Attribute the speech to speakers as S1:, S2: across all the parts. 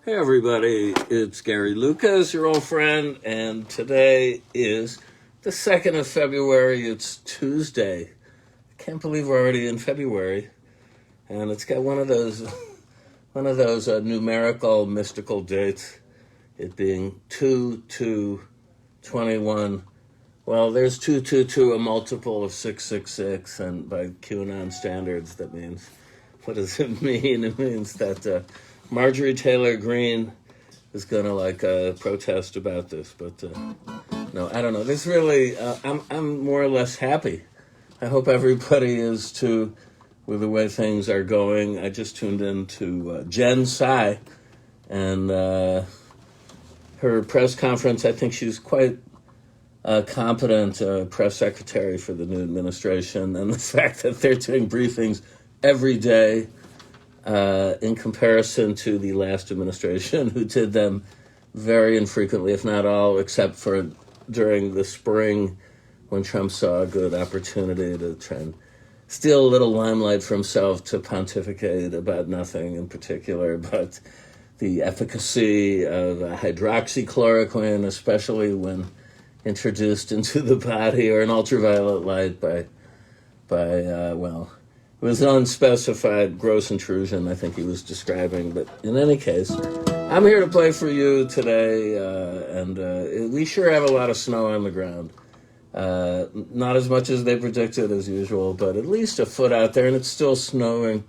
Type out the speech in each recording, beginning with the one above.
S1: Hey everybody, it's Gary Lucas, your old friend, and today is the 2nd of February. It's Tuesday. I can't believe we're already in February, and it's got one of those numerical mystical dates, it being 2/2/21. Well, there's 222, a multiple of 666, and by QAnon standards, that means, what does it mean? It means that Marjorie Taylor Greene is going to protest about this, but no, I don't know. This really, I'm more or less happy. I hope everybody is too, with the way things are going. I just tuned into Jen Psaki and her press conference. I think she's quite a competent press secretary for the new administration, and the fact that they're doing briefings every day in comparison to the last administration, who did them very infrequently, if not all, except for during the spring when Trump saw a good opportunity to try and steal a little limelight for himself to pontificate about nothing in particular, but the efficacy of hydroxychloroquine, especially when introduced into the body, or an ultraviolet light by it was an unspecified gross intrusion, I think he was describing. But in any case, I'm here to play for you today, and we sure have a lot of snow on the ground. Not as much as they predicted as usual, but at least a foot out there, and it's still snowing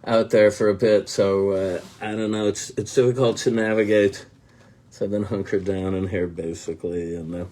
S1: out there for a bit. So I don't know, it's difficult to navigate. So I've been hunkered down in here basically, and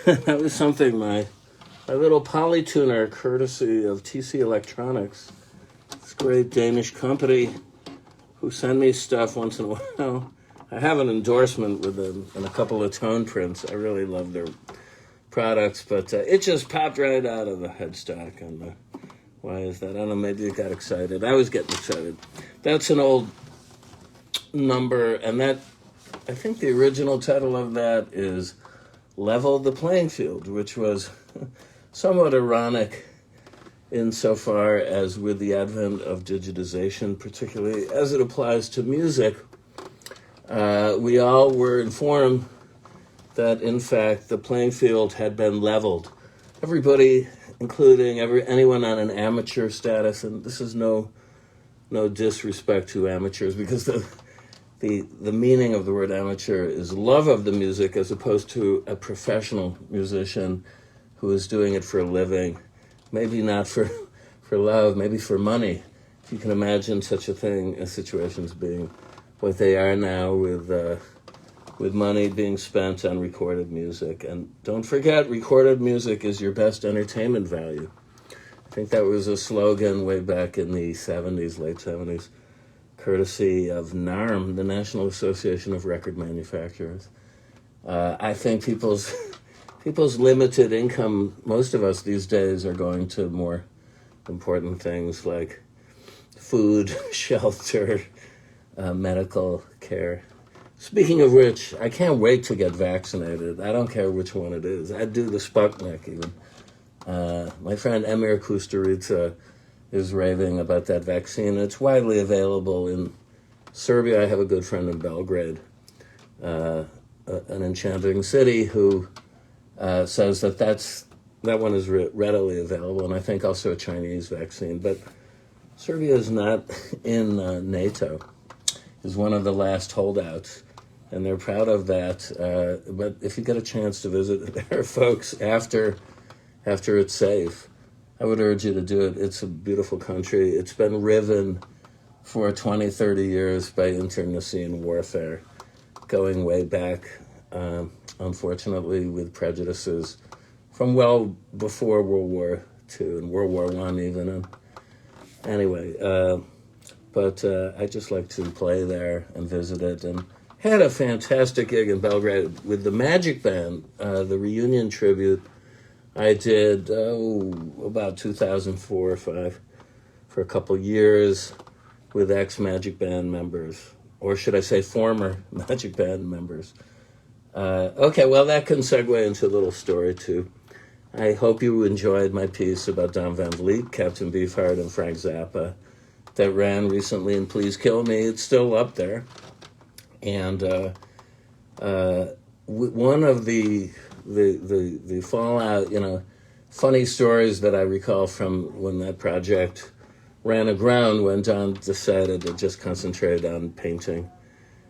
S1: that was something my little polytuner, courtesy of TC Electronics, this great Danish company who send me stuff once in a while. I have an endorsement with them and a couple of tone prints. I really love their products, but it just popped right out of the headstock. And why is that? I don't know, maybe it got excited. I was getting excited. That's an old number, and that, I think the original title of that is Level the Playing Field, which was somewhat ironic insofar as with the advent of digitization, particularly as it applies to music, we all were informed that, in fact, the playing field had been leveled. Everybody, including anyone on an amateur status, and this is no disrespect to amateurs, because the meaning of the word amateur is love of the music as opposed to a professional musician who is doing it for a living, maybe not for love, maybe for money. If you can imagine such a thing, as situations being what they are now, with money being spent on recorded music. And don't forget, recorded music is your best entertainment value. I think that was a slogan way back in the 70s, late 70s, courtesy of NARM, the National Association of Record Manufacturers. I think people's limited income, most of us these days, are going to more important things like food, shelter, medical care. Speaking of which, I can't wait to get vaccinated. I don't care which one it is. I'd do the Sputnik even. My friend Emir Kusturica is raving about that vaccine. It's widely available in Serbia. I have a good friend in Belgrade, an enchanting city, who says that one is readily available, and I think also a Chinese vaccine. But Serbia is not in NATO, is one of the last holdouts, and they're proud of that. But if you get a chance to visit there, folks, after it's safe, I would urge you to do it. It's a beautiful country. It's been riven for 20, 30 years by internecine warfare, going way back, unfortunately, with prejudices from well before World War II and World War I even. And anyway, but I just like to play there and visit it, and had a fantastic gig in Belgrade with the Magic Band, the reunion tribute I did about 2004 or 5 for a couple years with ex-Magic Band members, or should I say former Magic Band members. Okay, well, that can segue into a little story too. I hope you enjoyed my piece about Don Van Vliet, Captain Beefheart, and Frank Zappa that ran recently in Please Kill Me. It's still up there. And one of the fallout, funny stories that I recall from when that project ran aground, when Don decided to just concentrate on painting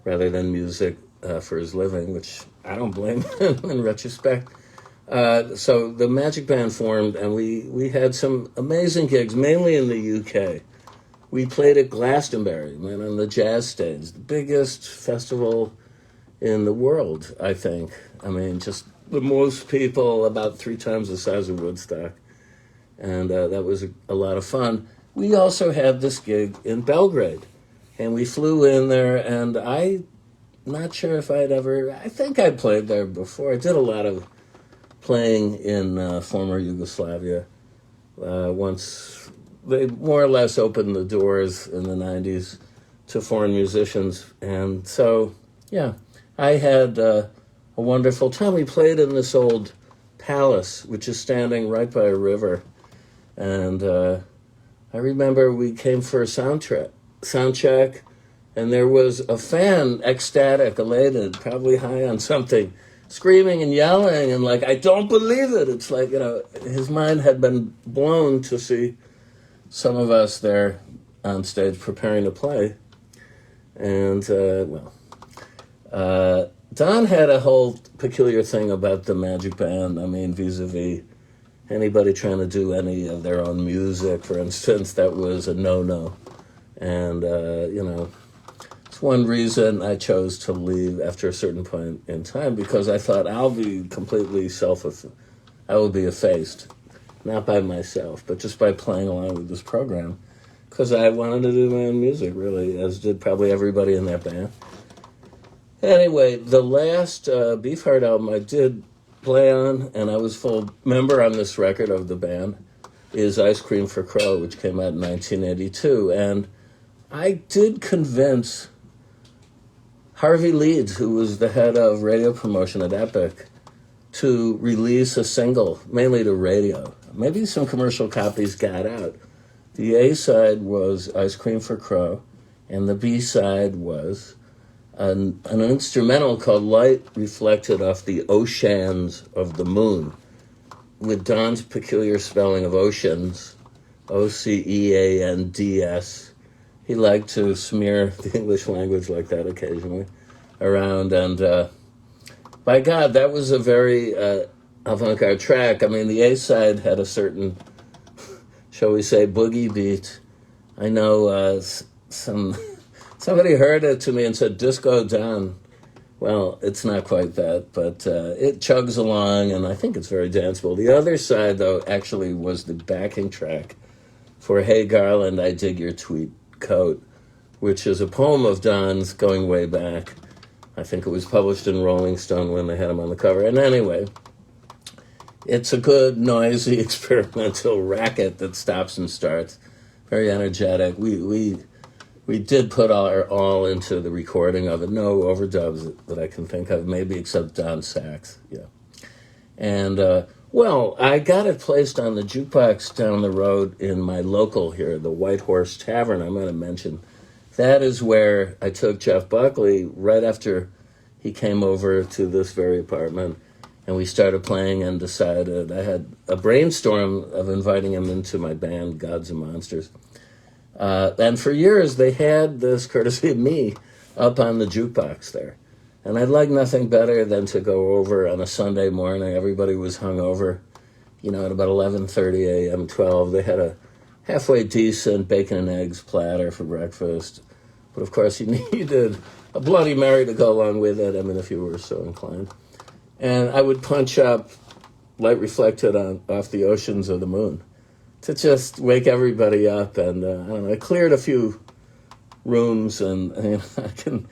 S1: rather than music for his living, which I don't blame him in retrospect. So the Magic Band formed, and we had some amazing gigs, mainly in the UK. We played at Glastonbury, on the jazz stage, the biggest festival in the world, I think. Just the most people, about 3 times the size of Woodstock. And that was a lot of fun. We also had this gig in Belgrade, and we flew in there, and I'm not sure if I think I played there before. I did a lot of playing in former Yugoslavia. Once they more or less opened the doors in the 90s to foreign musicians. And so, yeah, I had a wonderful time. We played in this old palace, which is standing right by a river. And I remember we came for a sound check, and there was a fan, ecstatic, elated, probably high on something, screaming and yelling and like, I don't believe it. It's like, his mind had been blown to see some of us there on stage preparing to play. And, Don had a whole peculiar thing about the Magic Band. Vis-a-vis anybody trying to do any of their own music, for instance, that was a no-no. And, It's one reason I chose to leave after a certain point in time, because I thought I'll be completely I will be effaced, not by myself, but just by playing along with this program, because I wanted to do my own music, really, as did probably everybody in that band. Anyway, the last Beefheart album I did play on, and I was full member on this record of the band, is Ice Cream for Crow, which came out in 1982. And I did convince Harvey Leeds, who was the head of radio promotion at Epic, to release a single, mainly to radio. Maybe some commercial copies got out. The A-side was Ice Cream for Crow, and the B-side was an instrumental called Light Reflected Off the Oceans of the Moon, with Don's peculiar spelling of oceans, Oceands. He liked to smear the English language like that occasionally around, and by God, that was a very avant-garde track. I mean, the A-side had a certain, shall we say, boogie beat. I know somebody heard it to me and said, Disco Don. Well, it's not quite that, but it chugs along, and I think it's very danceable. The other side, though, actually was the backing track for Hey Garland, I Dig Your Tweed Coat, which is a poem of Don's going way back. I think it was published in Rolling Stone when they had him on the cover. And anyway, it's a good, noisy, experimental racket that stops and starts. Very energetic. We did put our all into the recording of it. No overdubs that I can think of, maybe except Don sax. Yeah. And, well, I got it placed on the jukebox down the road in my local here, the White Horse Tavern, I'm going to mention. That is where I took Jeff Buckley right after he came over to this very apartment, and we started playing and decided, I had a brainstorm of inviting him into my band, Gods and Monsters. And for years, they had this, courtesy of me, up on the jukebox there. And I'd like nothing better than to go over on a Sunday morning. Everybody was hungover, at about 11:30 a.m., 12. They had a halfway decent bacon and eggs platter for breakfast. But of course, you needed a Bloody Mary to go along with it, if you were so inclined. And I would punch up Light Reflected off the Oceans of the Moon to just wake everybody up. And, I cleared a few rooms, and I can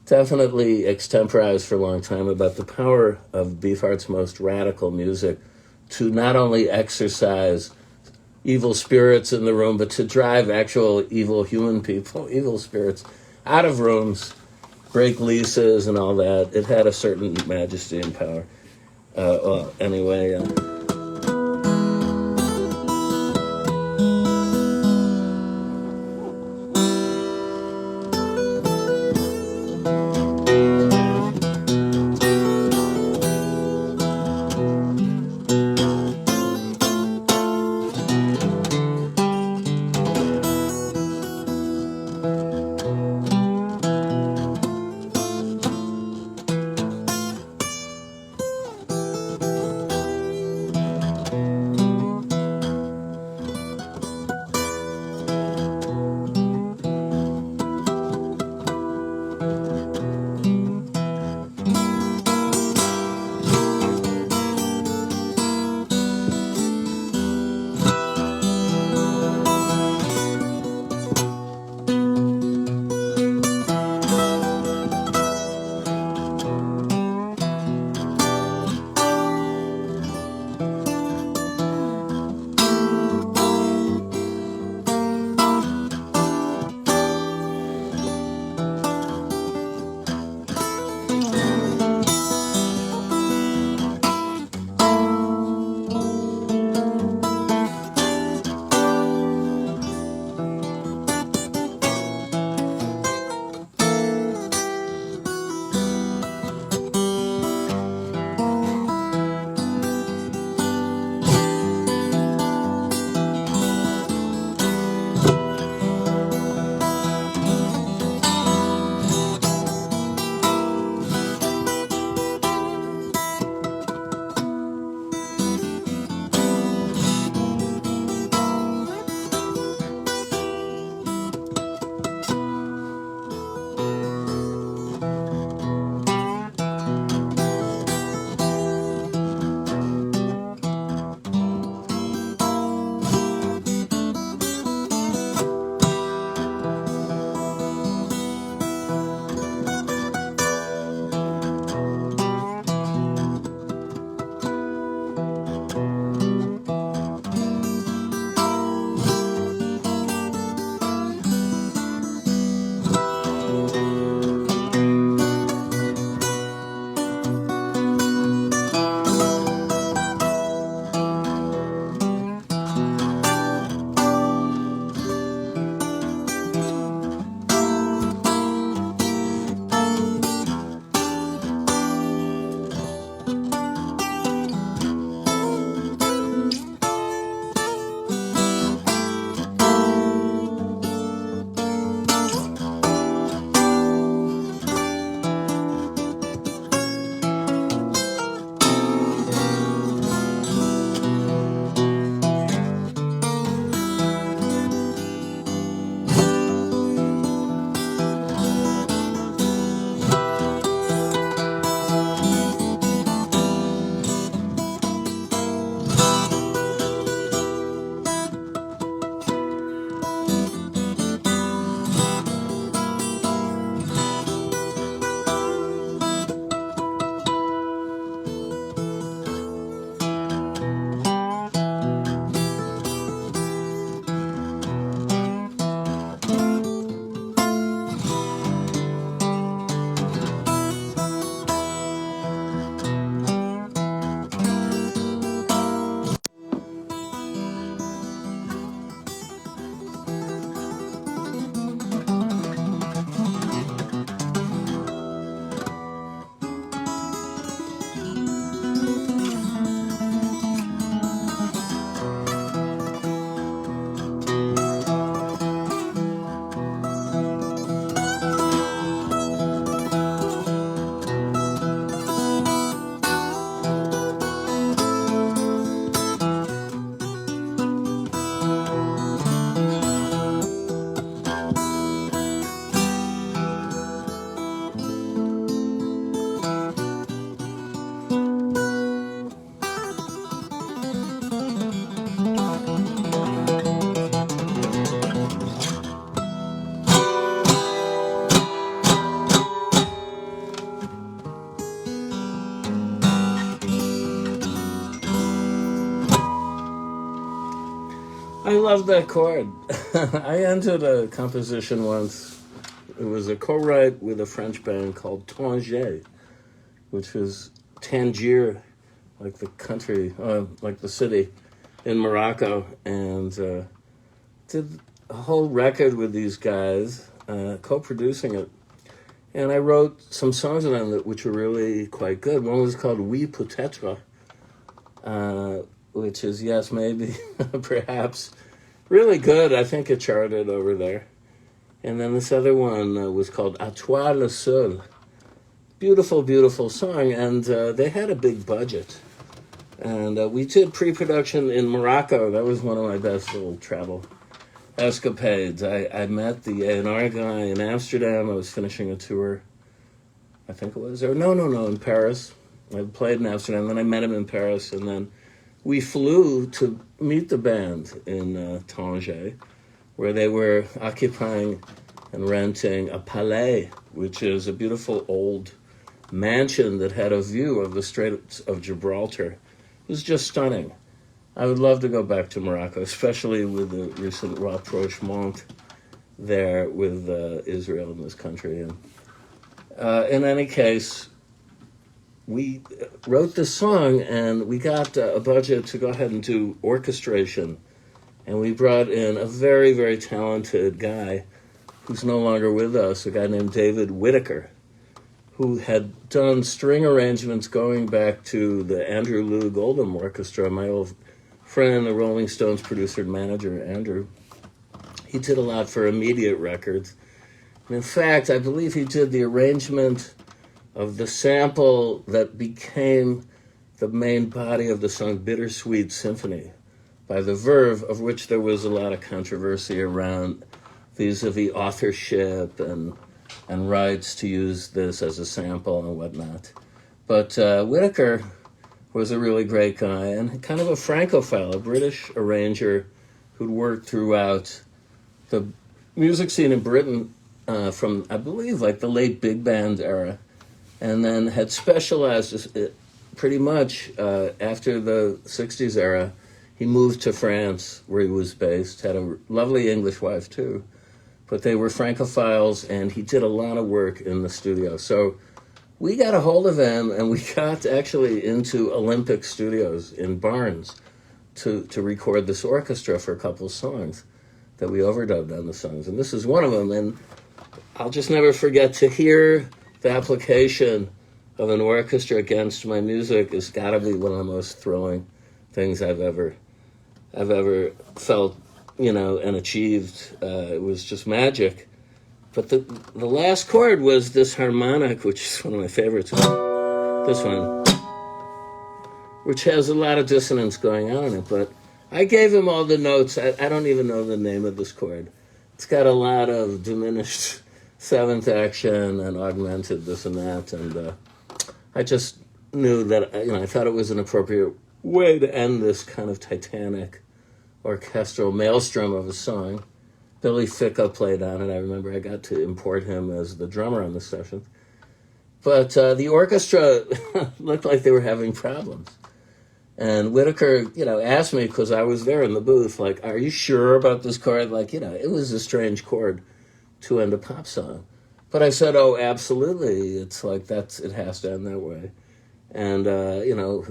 S1: definitely extemporize for a long time about the power of Beefheart's most radical music to not only exercise evil spirits in the room, but to drive actual evil human people, evil spirits, out of rooms, break leases and all that. It had a certain majesty and power. Well, anyway... I love that chord. I entered a composition once. It was a co-write with a French band called Tanger, which was Tangier, like the country, like the city in Morocco, and did a whole record with these guys, co-producing it. And I wrote some songs of them which were really quite good. One was called Oui Peut-être, which is yes, maybe, perhaps. Really good. I think it charted over there. And then this other one was called À toi le seul. Beautiful, beautiful song. And they had a big budget. And we did pre-production in Morocco. That was one of my best little travel escapades. I met the A&R guy in Amsterdam. I was finishing a tour, I think it was, or no, in Paris. I played in Amsterdam, then I met him in Paris, and then we flew to meet the band in Tanger, where they were occupying and renting a palais, which is a beautiful old mansion that had a view of the Straits of Gibraltar. It was just stunning. I would love to go back to Morocco, especially with the recent rapprochement there with Israel in this country. And in any case, we wrote this song, and we got a budget to go ahead and do orchestration. And we brought in a very, very talented guy who's no longer with us, a guy named David Whitaker, who had done string arrangements going back to the Andrew Loog Oldham Orchestra, my old friend, the Rolling Stones producer and manager, Andrew. He did a lot for Immediate Records. And in fact, I believe he did the arrangement of the sample that became the main body of the song Bittersweet Symphony by The Verve, of which there was a lot of controversy around vis-a-vis authorship and rights to use this as a sample and whatnot. But Whitaker was a really great guy and kind of a Francophile, a British arranger who'd worked throughout the music scene in Britain from, I believe, like the late big band era, and then had specialized pretty much after the 60s era. He moved to France, where he was based, had a lovely English wife too, but they were Francophiles, and he did a lot of work in the studio. So we got a hold of him, and we got actually into Olympic Studios in Barnes to record this orchestra for a couple of songs that we overdubbed on the songs. And this is one of them, and I'll just never forget to hear the application of an orchestra against my music has got to be one of the most thrilling things I've ever felt, and achieved. It was just magic. But the last chord was this harmonic, which is one of my favorites. This one, which has a lot of dissonance going on in it. But I gave him all the notes. I don't even know the name of this chord. It's got a lot of diminished seventh action and augmented this and that. And I just knew that, I thought it was an appropriate way to end this kind of titanic orchestral maelstrom of a song. Billy Ficca played on it. I remember I got to import him as the drummer on the session. But the orchestra looked like they were having problems. And Whitaker, asked me, because I was there in the booth, like, are you sure about this chord? Like, it was a strange chord to end a pop song. But I said, oh, absolutely. It's like, it has to end that way. And,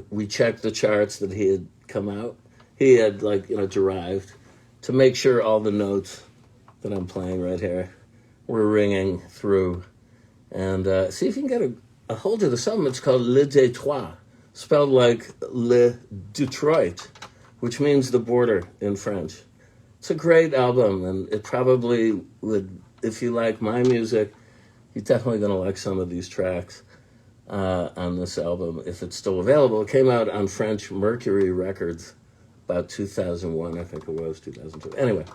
S1: we checked the charts that he had come out. He had, derived to make sure all the notes that I'm playing right here were ringing through. And see if you can get a hold of the song. It's called Le Détroit, spelled like Le Detroit, which means the border in French. It's a great album, and it probably would, if you like my music, you're definitely going to like some of these tracks on this album, if it's still available. It came out on French Mercury Records about 2001, I think it was, 2002. Anyway,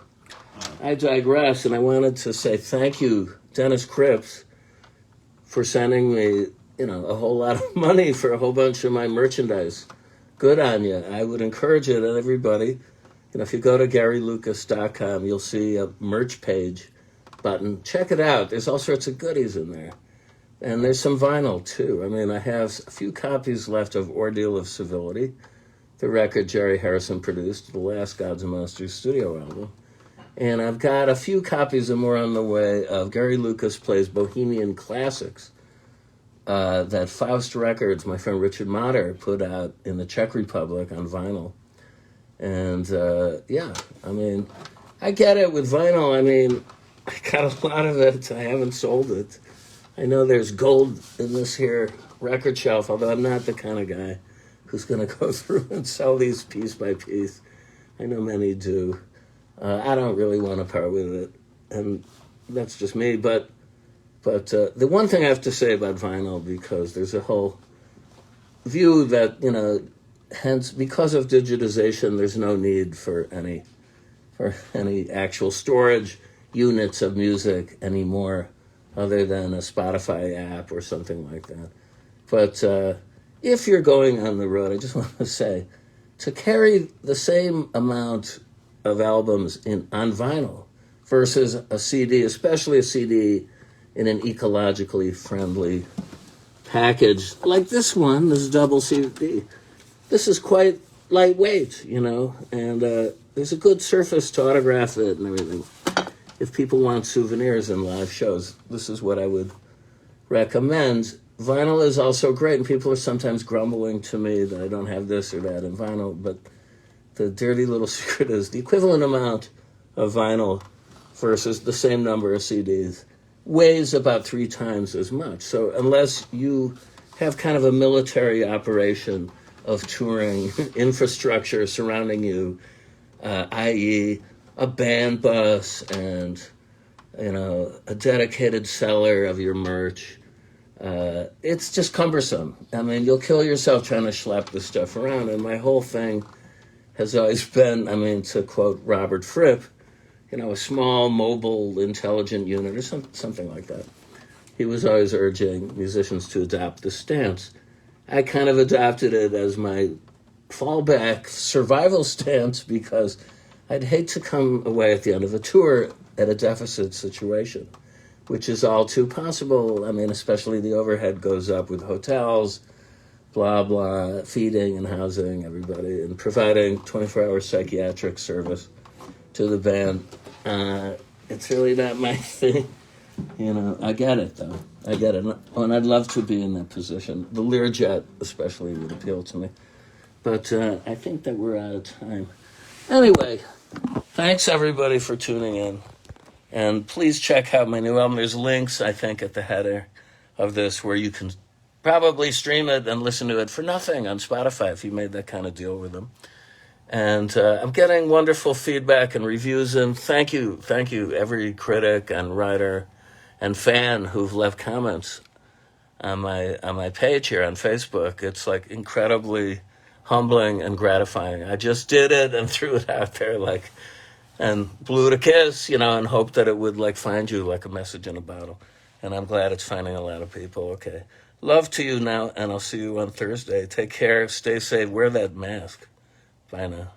S1: I digress, and I wanted to say thank you, Dennis Cripps, for sending me, a whole lot of money for a whole bunch of my merchandise. Good on you. I would encourage it, and everybody, if you go to GaryLucas.com, you'll see a merch page button. Check it out. There's all sorts of goodies in there. And there's some vinyl, too. I mean, I have a few copies left of Ordeal of Civility, the record Jerry Harrison produced, the last Gods and Monsters studio album. And I've got a few copies and more on the way of Gary Lucas Plays Bohemian Classics that Faust Records, my friend Richard Motter, put out in the Czech Republic on vinyl. And yeah, I mean, I get it with vinyl. I mean, I got a lot of it. I haven't sold it. I know there's gold in this here record shelf, although I'm not the kind of guy who's going to go through and sell these piece by piece. I know many do. I don't really want to part with it, and that's just me. But the one thing I have to say about vinyl, because there's a whole view that, you know, hence because of digitization, there's no need for any actual storage units of music anymore, other than a Spotify app or something like that. But if you're going on the road, I just want to say, to carry the same amount of albums on vinyl versus a CD, especially a CD in an ecologically friendly package like this one, this double CD, this is quite lightweight, you know, and there's a good surface to autograph it and everything. If people want souvenirs and live shows, this is what I would recommend. Vinyl is also great, and people are sometimes grumbling to me that I don't have this or that in vinyl, but the dirty little secret is the equivalent amount of vinyl versus the same number of CDs weighs about 3 times as much. So unless you have kind of a military operation of touring infrastructure surrounding you, i.e., a band bus and, you know, a dedicated seller of your merch, it's just cumbersome. I mean, you'll kill yourself trying to schlep this stuff around. And my whole thing has always been, I mean, to quote Robert Fripp, you know, a small, mobile, intelligent unit or something like that. He was always urging musicians to adopt this stance. I kind of adopted it as my fallback survival stance because I'd hate to come away at the end of a tour at a deficit situation, which is all too possible. I mean, especially the overhead goes up with hotels, blah, blah, feeding and housing everybody, and providing 24-hour psychiatric service to the band. It's really not my thing. You know, I get it, though. I get it. And I'd love to be in that position. The Learjet especially would appeal to me. But I think that we're out of time. Anyway, thanks, everybody, for tuning in. And please check out my new album. There's links, I think, at the header of this where you can probably stream it and listen to it for nothing on Spotify if you made that kind of deal with them. And I'm getting wonderful feedback and reviews. And thank you, every critic and writer and fan who've left comments on my page here on Facebook. It's like incredibly humbling and gratifying. I just did it and threw it out there like, and blew it a kiss, you know, and hoped that it would like find you like a message in a bottle. And I'm glad it's finding a lot of people. Okay. Love to you now, and I'll see you on Thursday. Take care, stay safe, wear that mask. Bye now.